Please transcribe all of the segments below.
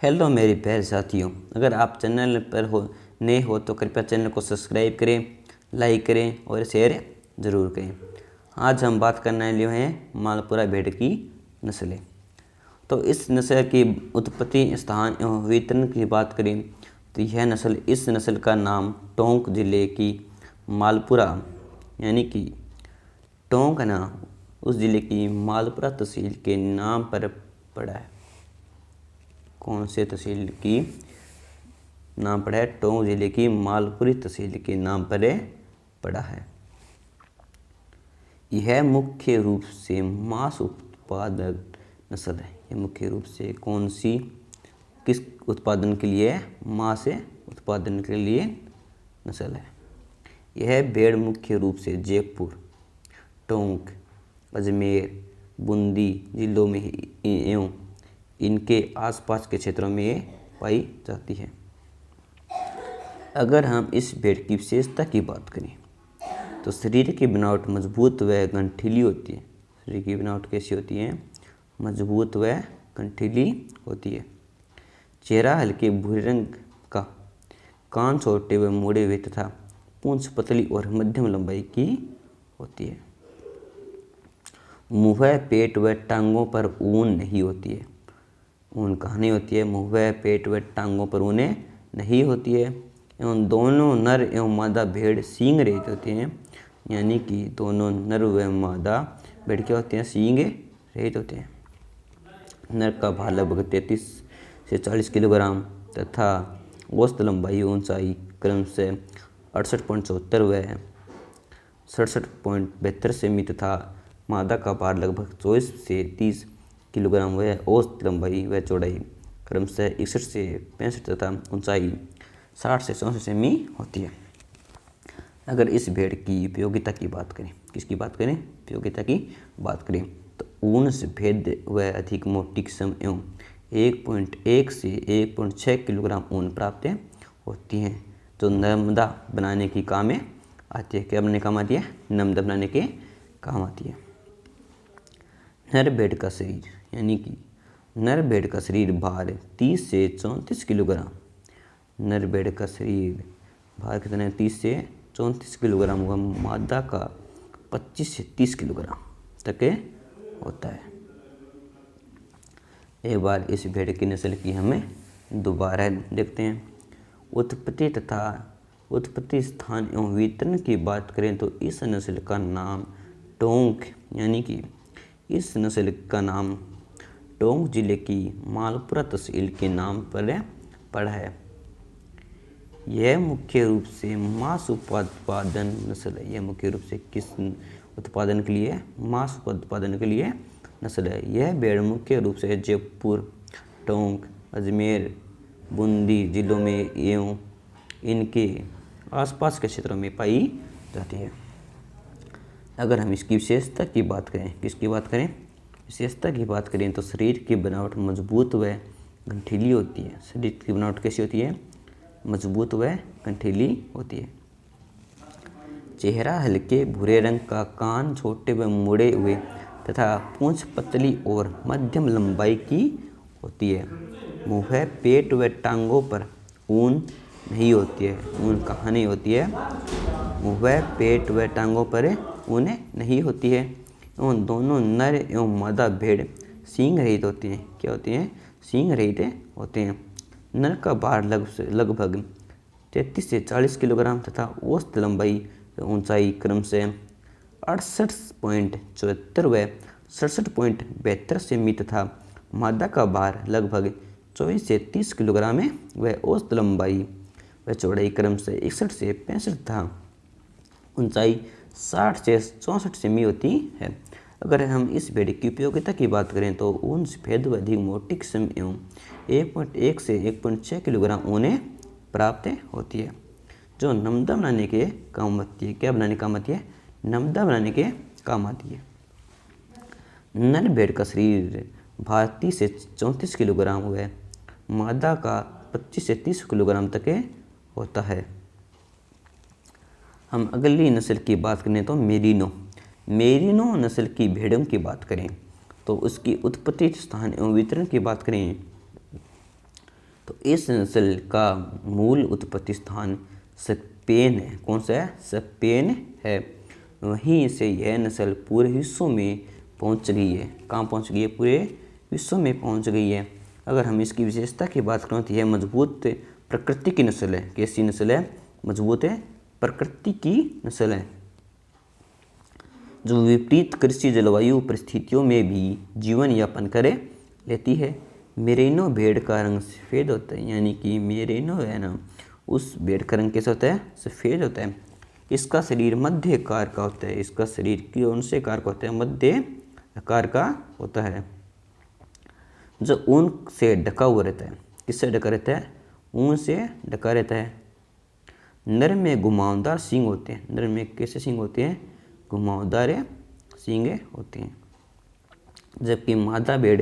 Hello मेरे प्यारे साथियों, अगर आप चैनल पर नए हो तो कृपया चैनल को सब्सक्राइब करें, लाइक करें और शेयर ज़रूर करें। आज हम बात करने वाले हैं मालपुरा भेड़ की नस्लें। तो इस नस्ल की उत्पत्ति स्थान एवं वितरण की बात करें तो इस नस्ल का नाम टोंक जिले की मालपुरा यानी कि टोंक है ना, उस जिले की मालपुरा तहसील के नाम पर पड़ा है। कौन से तहसील की नाम पड़ा है? टोंक जिले की मालपुरी तहसील के नाम पर पड़ा है। यह मुख्य रूप से मांस उत्पादक नस्ल है। यह मुख्य रूप से किस उत्पादन के लिए? मांस उत्पादन के लिए नस्ल है। यह भेड़ मुख्य रूप से जयपुर, टोंक, अजमेर, बूंदी जिलों में एवं इनके आसपास के क्षेत्रों में पाई जाती है। अगर हम इस भेड़ की विशेषता की बात करें तो शरीर की बनावट मजबूत व गंठीली होती है। शरीर की बनावट कैसी होती है? मजबूत व गंठीली होती है। चेहरा हल्के भूरे रंग का, कान छोटे व मुड़े हुए तथा पूंछ पतली और मध्यम लंबाई की होती है। मुँह, पेट व टांगों पर ऊन नहीं होती है। ऊन कहाँ नहीं होती है? मुँह, पेट व टांगों पर ऊन नहीं होती है। एवं दोनों नर एवं मादा भेड़ सींग रहित होती हैं। यानी कि दोनों नर व मादा भेड़ क्या होते हैं? सींग रहित होते हैं। नर का भार लगभग 33 से 40 किलोग्राम तथा औसत लंबाई ऊंचाई क्रमशः 68.74 व 67.72 सेमी तथा मादा का भार लगभग 24 से 30 किलोग्राम व औसत लंबाई व चौड़ाई क्रमशः 61 से 65 तथा ऊंचाई 60 से 64 सेमी होती है। अगर इस भेड़ की उपयोगिता की बात करें, किसकी बात करें? उपयोगिता की बात करें तो ऊन से भेद व अधिक मोटी किस्म एवं 1.1 से 1.6 किलोग्राम ऊन प्राप्त होती हैं, जो नर्मदा बनाने की काम में आती है। क्या बनाने काम आती है? नर्मदा बनाने के काम आती है। नर भेड़ का शरीर यानी कि नर भेड़ का शरीर भार 30 से 34 किलोग्राम। नर भेड़ का शरीर भार कितना है? 30 से 34 किलोग्राम व मादा का 25 से 30 किलोग्राम तक होता है। एक बार इस भेड़ की नस्ल की हमें दोबारा देखते हैं। उत्पत्ति स्थान एवं वितरण की बात करें तो इस नस्ल का नाम टोंक यानी कि इस नस्ल का नाम टोंक जिले की मालपुरा तहसील के नाम पर पड़ा है। यह मुख्य रूप से मांस उत्पादन नस्ल है। यह मुख्य रूप से किस उत्पादन के लिए? मांस उत्पादन के लिए नस्ल है। यह भेड़ मुख्य रूप से जयपुर, टोंक, अजमेर, बूंदी जिलों में एवं इनके आसपास के क्षेत्रों में पाई जाती है। अगर हम इसकी विशेषता की बात करें, किसकी बात करें? विशेषता की बात करें तो शरीर की बनावट मजबूत व गंठीली होती है। शरीर की बनावट कैसी होती है? मजबूत व गंठीली होती है। चेहरा हल्के भूरे रंग का, कान छोटे व मुड़े हुए तथा पूंछ पतली और मध्यम लंबाई की होती है। मुँह, पेट व टांगों पर ऊन नहीं होती है। ऊन कहाँ नहीं होती है? मुँह, पेट व टांगों पर ऊन नहीं होती है। एवं दोनों नर एवं मादा भेड़ सींग रहित होती हैं। क्या होती हैं? सींग रहित होते हैं। नर का भार लगभग 33 से 40 किलोग्राम तथा औसत लंबाई व ऊंचाई क्रमशः 68.74 व 67.72 सेमी तथा मादा का भार लगभग 24 से 30 किलोग्राम व औसत लंबाई व चौड़ाई क्रमशः 61 से 65 तथा ऊंचाई 60 से 64 सेमी होती है। अगर हम इस भेड़ की उपयोगिता की बात करें तो ऊन सफेद व अधिक मोटी किस्म एवं 1.1 से 1.6 किलोग्राम ऊन प्राप्त होती है, जो नर्मदा बनाने के काम आती है। क्या बनाने काम आती है? नर्मदा बनाने के काम आती है। नर भेड़ का शरीर भार 30 से 34 किलोग्राम व मादा का 25 से 30 किलोग्राम तक होता है। हम अगली नस्ल की बात करें तो मेरिनो नस्ल की भेड़ों की बात करें तो उसकी उत्पत्ति स्थान एवं वितरण की बात करें इस नस्ल का मूल उत्पत्ति स्थान स्पेन है। कौन सा है? स्पेन है। वहीं से यह नस्ल पूरे विश्व में पहुंच गई है। कहाँ पहुंच गई है? पूरे विश्व में पहुंच गई है। अगर हम इसकी विशेषता की बात करें तो यह मजबूत प्रकृति की नस्ल है। कैसी नस्ल है? मजबूत प्रकृति की नस्ल है, जो विपरीत कृषि जलवायु परिस्थितियों में भी जीवन यापन करे लेती है। मेरिनो भेड़ का रंग सफ़ेद होता है, यानी कि मेरिनो है ना, उस भेड़ का रंग कैसा होता है? सफ़ेद होता है। इसका शरीर मध्य आकार का होता है। इसका शरीर कौन से आकार का होता है? मध्य आकार का होता है, जो ऊन से ढका हुआ रहता है। किससे ढका रहता है? ऊन से ढका रहता है। नर में घुमावदार सींग होते हैं। नर में कैसे सींग होते हैं? घुमावदार सींगे होते हैं, जबकि मादा भेड़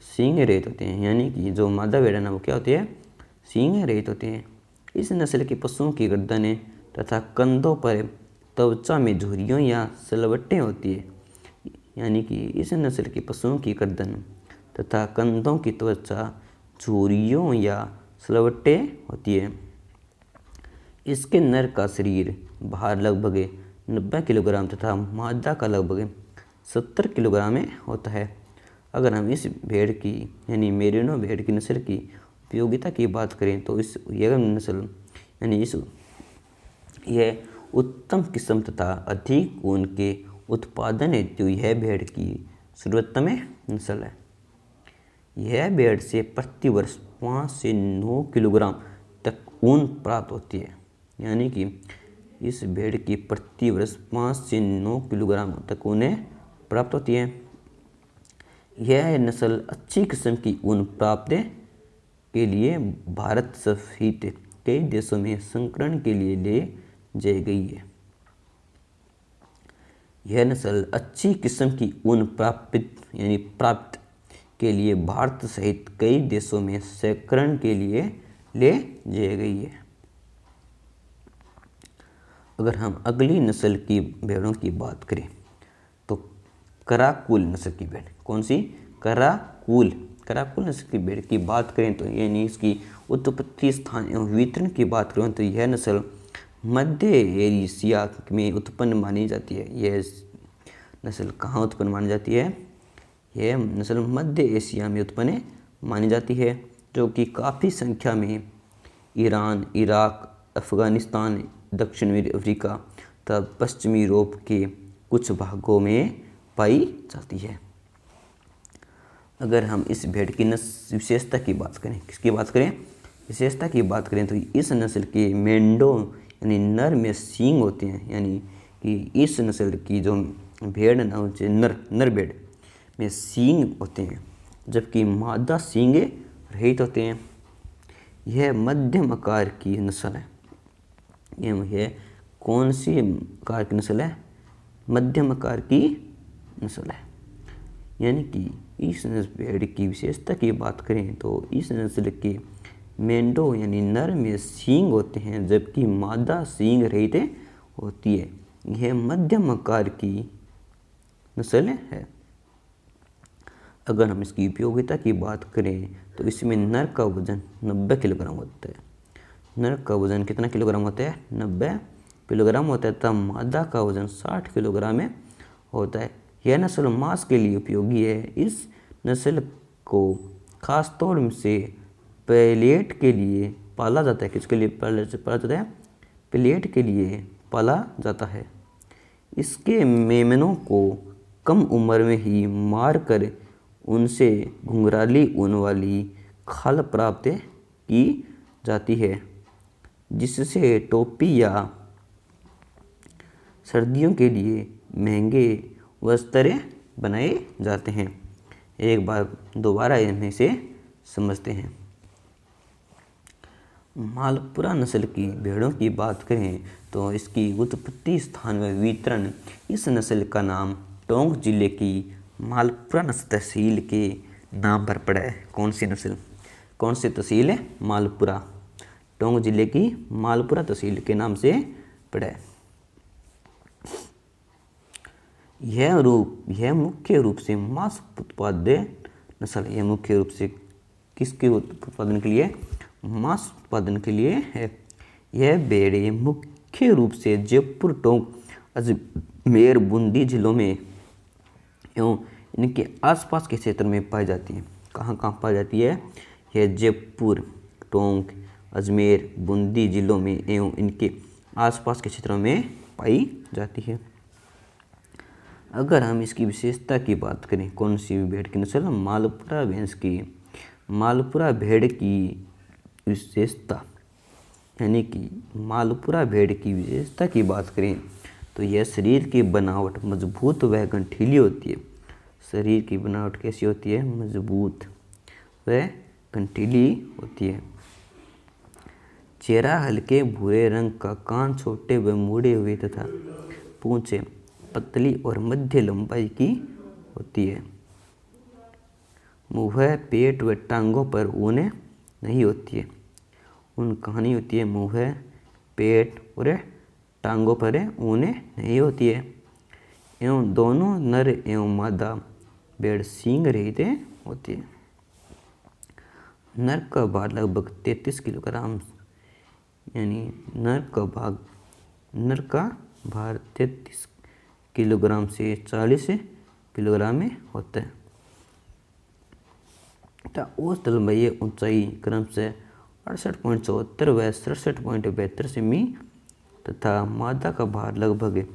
सींग रहित होते हैं। यानी कि जो मादा भेड़ है ना, वो क्या होती है? सींग रहित होते हैं। इस नस्ल के पशुओं की गर्दनें तथा कंधों पर त्वचा में झुर्रियों या सलवटें होती है। यानी कि इस नस्ल के पशुओं की गर्दन तथा कंधों की त्वचा झुर्रियों या सलवटें होती है। इसके नर का शरीर भार लगभग 90 किलोग्राम तथा मादा का लगभग 70 किलोग्राम में होता है। अगर हम इस भेड़ की यानी मेरिनो भेड़ की नस्ल की उपयोगिता की बात करें तो यह नस्ल यानी यह उत्तम किस्म तथा अधिक ऊन के उत्पादन हेतु यह भेड़ की सर्वोत्तम नस्ल है। यह भेड़ से प्रति वर्ष 5 से 9 किलोग्राम तक ऊन प्राप्त होती है। यानी कि इस भेड़ की प्रति वर्ष 5 से 9 किलोग्राम तक ऊन प्राप्त होती है। यह नस्ल अच्छी किस्म की ऊन प्राप्त के लिए भारत सहित कई देशों में संकरण के लिए ले जाई गई है। यह नस्ल अच्छी किस्म की ऊन प्राप्त के लिए भारत सहित कई देशों में संकरण के लिए ले जाई गई है। अगर हम अगली नस्ल की भेड़ों की बात करें तो कराकुल नस्ल की भेड़। कौन सी? कराकुल नस्ल की भेड़ की बात करें तो यानी इसकी उत्पत्ति स्थान एवं वितरण की बात करें तो यह नस्ल मध्य एशिया में उत्पन्न मानी जाती है। यह नस्ल कहाँ उत्पन्न मानी जाती है? यह नस्ल मध्य एशिया में उत्पन्न मानी जाती है, जो कि काफ़ी संख्या में ईरान, इराक, अफगानिस्तान, दक्षिणी अफ्रीका तथा पश्चिमी यूरोप के कुछ भागों में पाई जाती है। अगर हम इस भेड़ की विशेषता की बात करें, किसकी बात करें? विशेषता की बात करें तो इस नस्ल के मेंढों यानी नर में सींग होते हैं। यानी कि इस नस्ल की जो भेड़ ना उनसे नर भेड़ में सींग होते हैं, जबकि मादा सींगे रहित होते हैं। यह मध्यम आकार की नस्ल है। यह कौन सी आकार की नस्ल है? मध्यम आकार की नस्ल है। यानी कि इस भेड़ की विशेषता की बात करें तो इस नस्ल के मेंढों यानी नर में सींग होते हैं, जबकि मादा सींग रहित होती है। यह मध्यम आकार की नस्ल है। अगर हम इसकी उपयोगिता की बात करें तो इसमें नर का वजन 90 किलोग्राम होता है। नर का वजन कितना किलोग्राम होता है? 90 किलोग्राम होता है, तब मादा का वजन 60 किलोग्राम में होता है। यह नस्ल मांस के लिए उपयोगी है। इस नस्ल को खास तौर से पैलेट के लिए पाला जाता है। किसके लिए पाला जाता है? पैलेट के लिए पाला जाता है। इसके मेमनों को कम उम्र में ही मार कर उनसे घुंघराली ऊन वाली खाल प्राप्त की जाती है, जिससे टोपी या सर्दियों के लिए महंगे वस्त्र बनाए जाते हैं। एक बार दोबारा इनमें से समझते हैं। मालपुरा नस्ल की भेड़ों की बात करें तो इसकी उत्पत्ति स्थान व वितरण इस नस्ल का नाम टोंक जिले की मालपुरा नस्ल तहसील के नाम पर पड़ा है। कौन सी नस्ल? कौन सी तहसील है? मालपुरा। टोंक जिले की मालपुरा तहसील के नाम से पड़ा है। यह मुख्य रूप से मांस उत्पादन नस्ल है। यह मुख्य रूप से किसके उत्पादन के लिए? मांस उत्पादन के लिए है। यह भेड़ें मुख्य रूप से जयपुर, टोंक, अजमेर, बूंदी जिलों में एवं इनके आसपास के क्षेत्र में पाई जाती है। कहाँ कहाँ पाई जाती है? यह जयपुर, टोंक, अजमेर, बूंदी जिलों में एवं इनके आसपास के क्षेत्रों में पाई जाती है। अगर हम इसकी विशेषता की बात करें, कौन सी भेड़ की नस्ल? मालपुरा भैंस की। मालपुरा भेड़ की विशेषता यानी कि मालपुरा भेड़ की विशेषता की बात करें तो यह शरीर की बनावट मजबूत व गठीली होती है। शरीर की बनावट कैसी होती है? मजबूत व गठीली होती है। चेहरा हल्के भूरे रंग का, कान छोटे व मुड़े हुए तथा पूंछें पतली और मध्य लंबाई की होती है। मुँह, पेट व टांगों पर ऊन नहीं होती है। ऊन कहाँ नहीं होती है? मुँह, पेट और टांगों पर ऊन नहीं होती है। एवं दोनों नर एवं मादा भेड़ सींग रहित होती है। नर का भार लगभग 33 किलोग्राम, यानी नर का भार 33 किलोग्राम से 40 किलोग्राम में होता है तथा औसत लंबाई ऊंचाई क्रमशः 68.74 व 67.72 सेमी तथा मादा का भार लगभग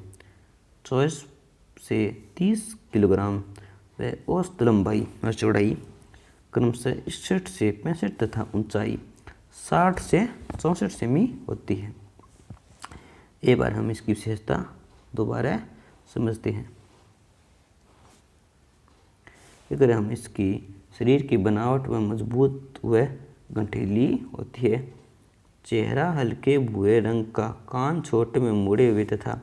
24 से 30 किलोग्राम व औसत लंबाई व चौड़ाई क्रमशः 61 से 65 तथा ऊंचाई 60 से 64 सेमी होती है। एक बार हम इसकी विशेषता दोबारा समझते हैं। अगर हम इसकी शरीर की बनावट व मजबूत व गठीली होती है। चेहरा हल्के भूरे रंग का, कान छोटे में मुड़े हुए तथा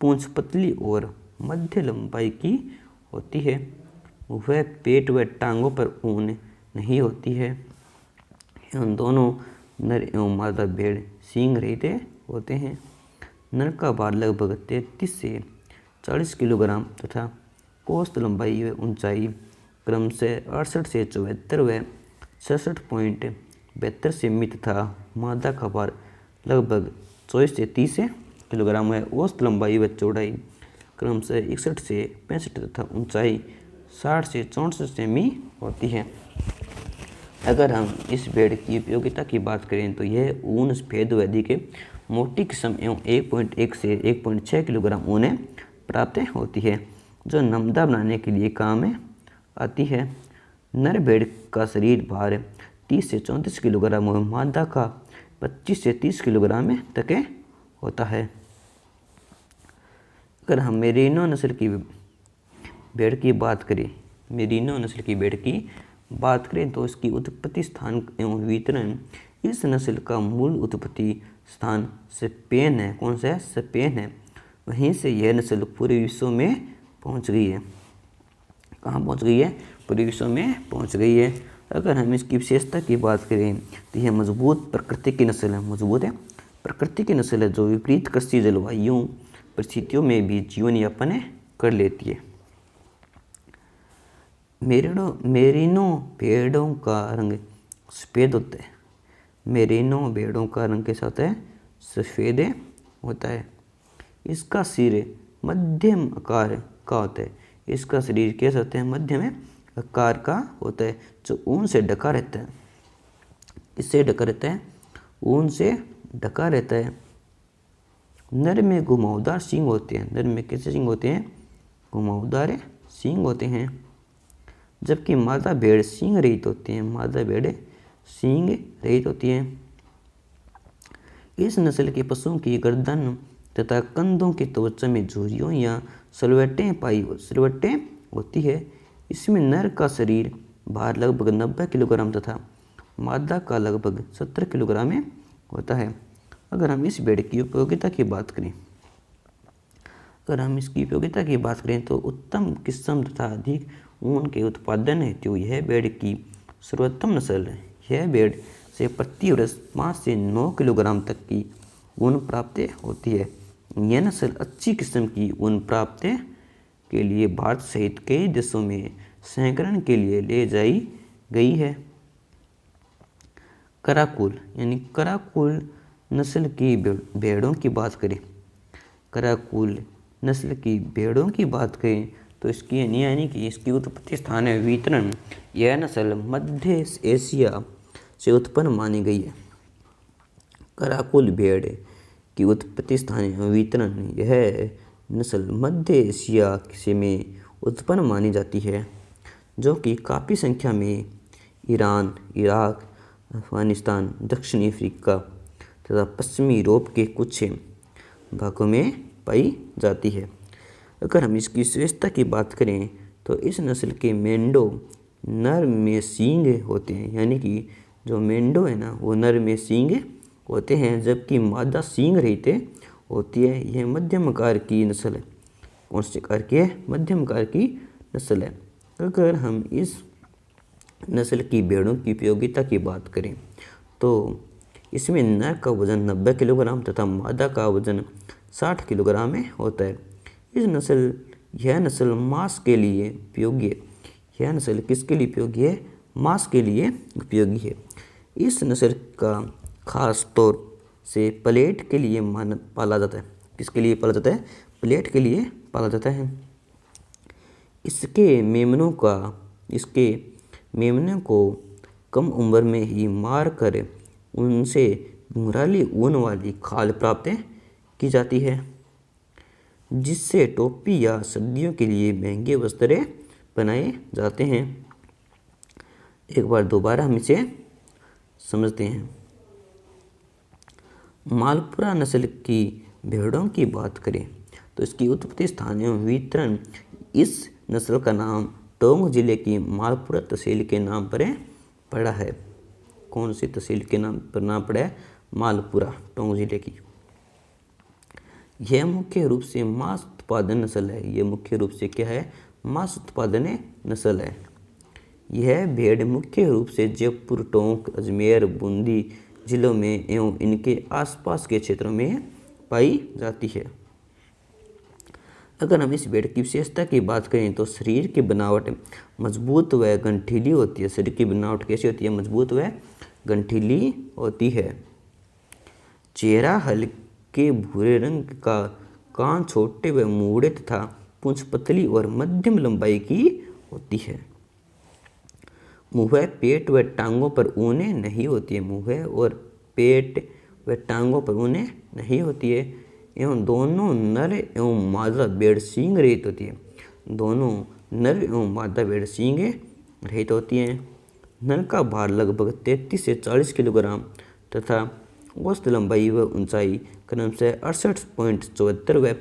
पूंछ पतली और मध्य लंबाई की होती है। वह पेट व टांगों पर ऊन नहीं होती है। एवं दोनों नर एवं मादा भेड़ सींग रहित होते हैं। नर का भार लगभग 33 से 40 किलोग्राम तथा औसत लंबाई व ऊंचाई क्रमशः 68 से 74 व 66.72 सेमी तथा मादा का भार लगभग 24 से 30 किलोग्राम है। औसत लंबाई व चौड़ाई क्रमशः 61 से 65 तथा ऊंचाई 60 से 64 सेमी होती है। अगर हम इस भेड़ की उपयोगिता की बात करें तो यह ऊन सफेद व अधिक मोटी किस्म एवं 1.1 से 1.6 किलोग्राम ऊन प्राप्त होती है, जो नमदा बनाने के लिए काम आती है। नर भेड़ का शरीर भार 30 से 34 किलोग्राम और मादा का 25 से 30 किलोग्राम तक होता है। अगर हम मेरिनो नस्ल की भेड़ की बात करें, मेरिनो नस्ल की भेड़ की बात करें तो इसकी उत्पत्ति स्थान एवं वितरण, इस नस्ल का मूल उत्पत्ति स्थान स्पेन है। कौन सा है? स्पेन है। वहीं से यह नस्ल पूरे विश्व में पहुंच गई है। कहाँ पहुंच गई है? पूरे विश्व में पहुंच गई है। अगर हम इसकी विशेषता की बात करें तो यह मजबूत प्रकृति की नस्ल है। मजबूत है प्रकृति की नस्ल है, जो विपरीत कृषि जलवायु परिस्थितियों में भी जीवन यापन कर लेती है। मेरिनो भेड़ों का रंग सफ़ेद होता है। मेरिनो भेड़ों का रंग कैसा होता है? सफ़ेद होता है। इसका सिर मध्यम आकार का होता है। इसका शरीर कैसा होता है? मध्यम आकार का होता है, जो ऊन से ढका रहता है। इससे ढका रहता है? ऊन से ढका रहता है। नर में घुमावदार सींग होते हैं। नर में कैसे सींग होते हैं? घुमावदार सींग होते हैं। जबकि मादा भेड़ सींग रहित होती है। मादा भेड़ सींग रहित होती है। इस नस्ल के पशुओं की गर्दन तथा कंधों की त्वचा में झुर्रियों या सलवटें होती है। इसमें नर का शरीर भार लगभग 90 किलोग्राम तथा मादा का लगभग 70 किलोग्राम होता है। अगर हम इस भेड़ की उपयोगिता की बात करें, तो उत्तम किस्म तथा अधिक ऊन के उत्पादन हेतु यह भेड़ की सर्वोत्तम नस्ल है। यह भेड़ से प्रति वर्ष 5 से 9 किलोग्राम तक की ऊन प्राप्त होती है। यह नस्ल अच्छी किस्म की ऊन प्राप्त के लिए भारत सहित कई देशों में संकरण के लिए ले जाई गई है। कराकुल यानी कराकुल नस्ल की भेड़ों की बात करें, कराकुल नस्ल की भेड़ों की बात करें तो इसकी यानी कि इसकी उत्पत्ति स्थान है वितरण, यह नस्ल मध्य एशिया से उत्पन्न मानी गई है। कराकुल भेड़ की उत्पत्ति स्थान है वितरण, यह नस्ल मध्य एशिया से में उत्पन्न मानी जाती है, जो कि काफ़ी संख्या में ईरान, इराक, अफगानिस्तान, दक्षिणी अफ्रीका तथा पश्चिमी यूरोप के कुछ भागों में पाई जाती है। अगर हम इसकी विशेषता की बात करें तो इस नस्ल के मेंढो नर में सींग होते हैं, यानी कि जो मेंढो है ना वो नर में सींग होते हैं, जबकि मादा सींग रहित होती है। यह मध्यम आकार की नस्ल है। कौन से आकार की है? मध्यम आकार की नस्ल है। अगर हम इस नस्ल की भेड़ों की उपयोगिता की बात करें तो इसमें नर का वजन 90 किलोग्राम तथा मादा का वजन 60 किलोग्राम में होता है। यह नस्ल मांस के लिए उपयोगी है। यह नस्ल किसके लिए उपयोगी है? मांस के लिए उपयोगी है। इस नस्ल का खास तौर से प्लेट के लिए पाला जाता है। किसके लिए पाला जाता है? प्लेट के लिए पाला जाता है। इसके मेमनों को कम उम्र में ही मार कर उनसे घुंघराली ऊन वाली खाल प्राप्त की जाती है, जिससे टोपी या सर्दियों के लिए महंगे वस्त्र बनाए जाते हैं। एक बार दोबारा हम इसे समझते हैं। मालपुरा नस्ल की भेड़ों की बात करें तो इसकी उत्पत्ति स्थान एवं वितरण, इस नस्ल का नाम टोंक जिले की मालपुरा तहसील के नाम पर पड़ा है। कौन सी तहसील के नाम पर नाम पड़ा है? मालपुरा, टोंक जिले की। यह मुख्य रूप से मांस उत्पादन नस्ल है। यह मुख्य रूप से क्या है? मांस उत्पादन नस्ल है। यह भेड़ मुख्य रूप से जयपुर, टोंक, अजमेर, बूंदी जिलों में एवं इनके आसपास के क्षेत्रों में पाई जाती है। अगर हम इस भेड़ की विशेषता की बात करें तो शरीर की बनावट मजबूत व गंठीली होती है। शरीर की बनावट कैसी होती है? मजबूत व गंठीली होती है। चेहरा हल्के भूरे रंग का, कान छोटे व मूड़े तथा पूंछ पतली और मध्यम लंबाई की होती है। मुँह, पेट व टांगों पर ऊनें नहीं होती है। मुँह और पेट व टांगों पर ऊनें नहीं होती है एवं दोनों नर एवं मादा भेड़ सींग रहित होती है। दोनों नर एवं मादा भेड़ सींग रहित होती हैं। नर का भार लगभग 33 से 40 किलोग्राम तथा औसत लंबाई व ऊंचाई क्रमशः 68.74 व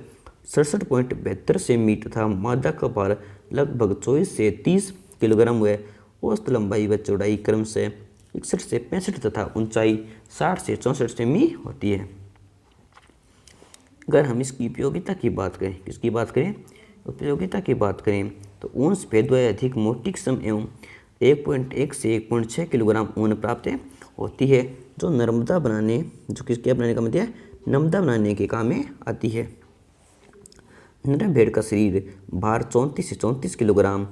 67.72 सेंटीमीटर तथा मादा का भार लगभग 24 से 30 किलोग्राम व औसत लंबाई व चौड़ाई क्रमशः 61 से 65 तथा ऊंचाई 60 से 64 सेमी होती है। अगर हम इसकी उपयोगिता की बात करें, किसकी बात करें? उपयोगिता की बात करें तो ऊन सफेद व अधिक मोटी किस्म एवं 1.1 से 1.6 किलोग्राम ऊन प्राप्त होती है, जो नर्मदा बनाने का मतलब है नर्मदा बनाने के काम में आती है। नर भेड़ का शरीर भार 34 से 34 किलोग्राम,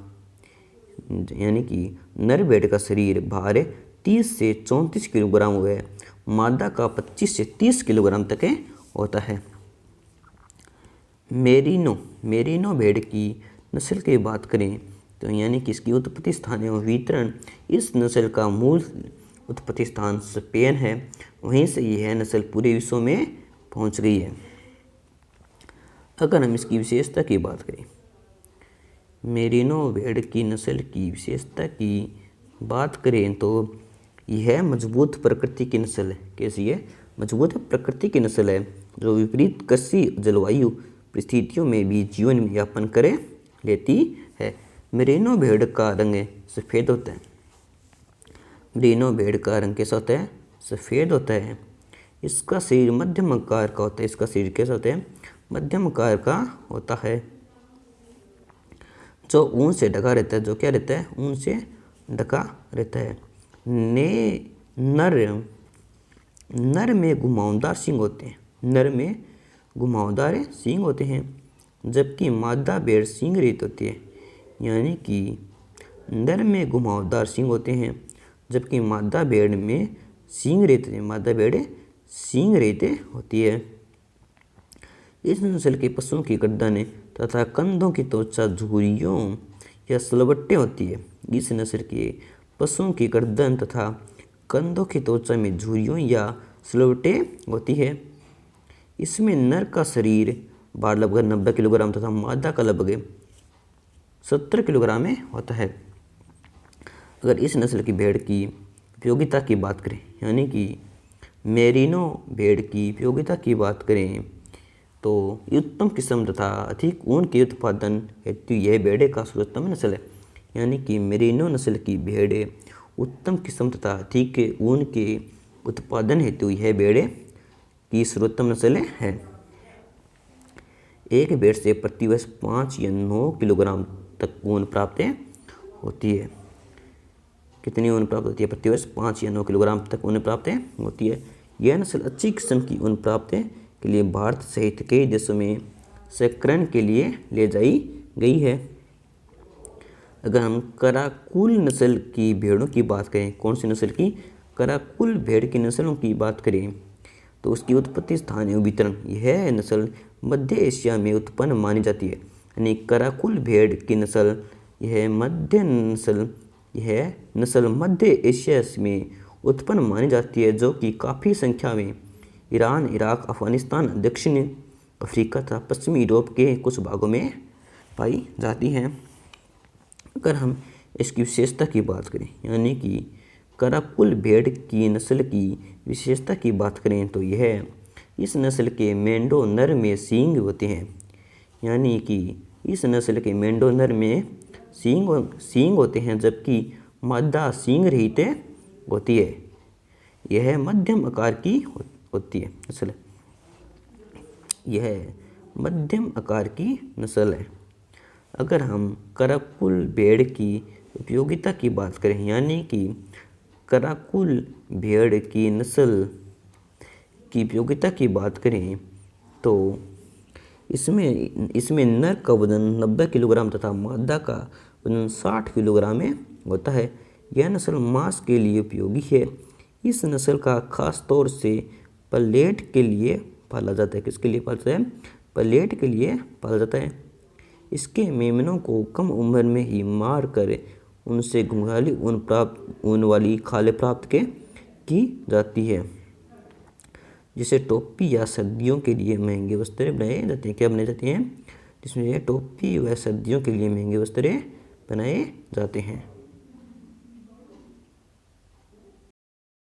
यानी कि नर भेड़ का शरीर भार 30 से 34 किलोग्राम व मादा का 25 से 30 किलोग्राम तक होता है। मेरिनो भेड़ की नस्ल की बात करें तो यानी कि इसकी उत्पत्ति स्थान एवं वितरण, इस नस्ल का मूल उत्पत्ति स्थान स्पेन है, वहीं से यह नस्ल पूरे विश्व में पहुंच गई है। अगर हम इसकी विशेषता की बात करें, मेरिनो भेड़ की नस्ल की विशेषता की बात करें तो यह मजबूत प्रकृति की नस्ल है। कैसी है? मजबूत प्रकृति की नस्ल है, जो विपरीत कृषि जलवायु परिस्थितियों में भी जीवन यापन कर लेती है। मेरिनो भेड़ का रंग सफ़ेद होता है। मेरिनो भेड़ का रंग कैसा होता है? सफ़ेद होता है। इसका शरीर मध्यम आकार का होता है। इसका शरीर कैसा होता है? मध्यम आकार का होता है, जो ऊन से ढका रहता है। जो क्या रहता है? ऊन से ढका रहता है। नर में घुमावदार सींग होते हैं। नर में घुमावदार सींग होते हैं, जबकि मादा भेड़ सींग रहित होती है। यानी कि नर में घुमावदार सींग होते हैं, जबकि मादा भेड़ में सींग रहित, मादा भेड़ सींग रहित होती है। इस नस्ल के पशुओं की गर्दन तथा कंधों की त्वचा झुर्रियों या सलवटें होती है। इस नस्ल के पशुओं की गर्दन तथा कंधों की त्वचा में झुर्रियों या सलवटें होती है। इसमें नर का शरीर भार लगभग 90 किलोग्राम तथा मादा का लगभग 70 किलोग्राम में होता है। अगर इस नस्ल की भेड़ की उपयोगिता की बात करें, यानी कि मेरिनो भेड़ की उपयोगिता की बात करें, तो उत्तम किस्म तथा अधिक ऊन के उत्पादन हेतु यह भेड़ का सर्वोत्तम नस्ल है। यानी कि मेरिनो नस्ल की भेड़ उत्तम किस्म तथा अधिक ऊन के उत्पादन हेतु यह भेड़ की सर्वोत्तम नस्ल है। एक भेड़ से प्रति वर्ष 5 या 9 किलोग्राम तक ऊन प्राप्त होती है। कितनी ऊन प्राप्त होती है? प्रति वर्ष 5 या 9 किलोग्राम तक ऊन प्राप्त होती है। यह नस्ल अच्छी किस्म की ऊन प्राप्त के लिए भारत सहित कई देशों में संकरण के लिए ले जाई गई है। अगर हम कराकुल नस्ल की भेड़ों की बात करें, कौन सी नस्ल की? कराकुल भेड़ की नस्लों की बात करें तो उसकी उत्पत्ति, स्थान एवं वितरण, यह नस्ल मध्य एशिया में उत्पन्न मानी जाती है। यानी कराकुल भेड़ की नस्ल यह नस्ल मध्य एशिया में उत्पन्न मानी जाती है, जो कि काफ़ी संख्या में ईरान, इराक, अफगानिस्तान, दक्षिण अफ्रीका तथा पश्चिमी यूरोप के कुछ भागों में पाई जाती हैं। अगर हम इसकी विशेषता की बात करें, यानी कि कराकुल भेड़ की नस्ल की विशेषता की बात करें तो यह इस नस्ल के मेंढो नर में सींग होते हैं। यानी कि इस नस्ल के मेंढो नर में सींग होते हैं, जबकि मादा सींग रहित होती है। यह मध्यम आकार की होती है नस्ल। यह मध्यम आकार की नस्ल है। अगर हम कराकुल भेड़ की उपयोगिता की बात करें, यानी कि कराकुल भेड़ की नस्ल की उपयोगिता की बात करें तो इसमें नर का वजन 90 किलोग्राम तथा मादा का वजन 60 किलोग्राम में होता है। यह नस्ल मांस के लिए उपयोगी है। इस नस्ल का खास तौर से पलेट के लिए पाला जाता है। किसके लिए पाला जाता है? पलेट के लिए पाला जाता है। इसके मेमनों को कम उम्र में ही मार कर उनसे घुंघराली ऊन वाली खालें प्राप्त की जाती है, जिसे टोपी या सर्दियों के लिए महंगे वस्त्र बनाए जाते हैं। क्या बनाए जाते हैं? जिसमें टोपी व सर्दियों के लिए महंगे वस्त्र बनाए जाते हैं।